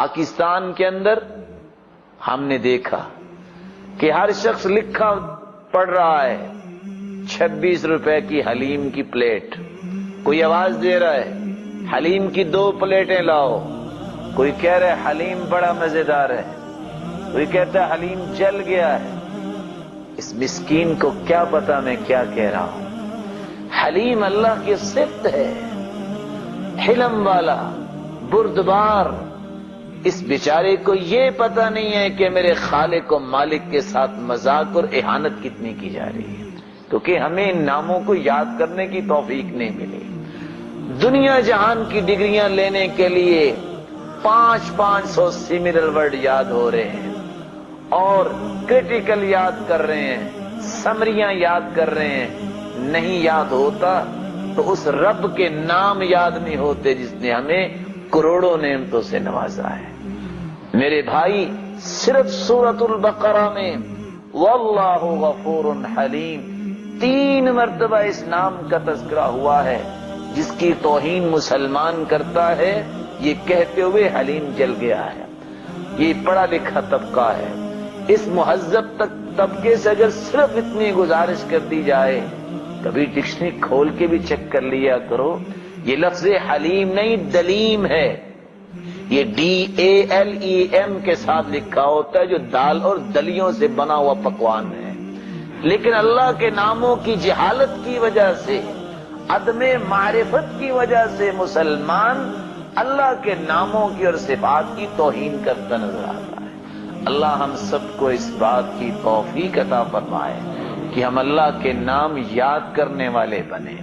پاکستان کے اندر ہم نے دیکھا کہ ہر شخص لکھا پڑھ رہا ہے 26 روپے کی حلیم کی پلیٹ، کوئی آواز دے رہا ہے حلیم کی 2 پلیٹیں لاؤ، کوئی کہہ رہا ہے حلیم بڑا مزیدار ہے، کوئی کہتا ہے حلیم جل گیا ہے۔ اس مسکین کو کیا پتا میں کیا کہہ رہا ہوں۔ حلیم اللہ کی صفت ہے، حلم والا، بردبار۔ اس بیچارے کو یہ پتہ نہیں ہے کہ میرے خالق و مالک کے ساتھ مذاق اور اہانت کتنی کی جا رہی ہے، کیونکہ ہمیں ان ناموں کو یاد کرنے کی توفیق نہیں ملی۔ دنیا جہان کی ڈگریاں لینے کے لیے 500 سیمینل ورڈ یاد ہو رہے ہیں اور کریٹیکل یاد کر رہے ہیں، سمریاں یاد کر رہے ہیں۔ نہیں یاد ہوتا تو اس رب کے نام یاد نہیں ہوتے جس نے ہمیں کروڑوں نعمتوں سے نوازا ہے۔ میرے بھائی، صرف سورۃ البقرہ میں واللہ غفور حلیم 3 مرتبہ اس نام کا تذکرہ ہوا ہے۔ جس کی توہین مسلمان کرتا ہے یہ کہتے ہوئے حلیم جل گیا ہے۔ یہ پڑھا لکھا طبقہ ہے۔ اس مہذب طبقے سے اگر صرف اتنی گزارش کر دی جائے، کبھی ڈکشنری کھول کے بھی چیک کر لیا کرو، یہ لفظ حلیم نہیں دلیم ہے۔ یہ DALEM کے ساتھ لکھا ہوتا ہے، جو دال اور دلیوں سے بنا ہوا پکوان ہے۔ لیکن اللہ کے ناموں کی جہالت کی وجہ سے، عدم معرفت کی وجہ سے مسلمان اللہ کے ناموں کی اور صفات کی توہین کرتا نظر آتا ہے۔ اللہ ہم سب کو اس بات کی توفیق عطا فرمائے کہ ہم اللہ کے نام یاد کرنے والے بنیں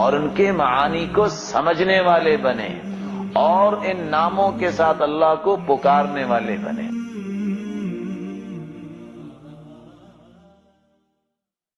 اور ان کے معانی کو سمجھنے والے بنیں اور ان ناموں کے ساتھ اللہ کو پکارنے والے بنیں۔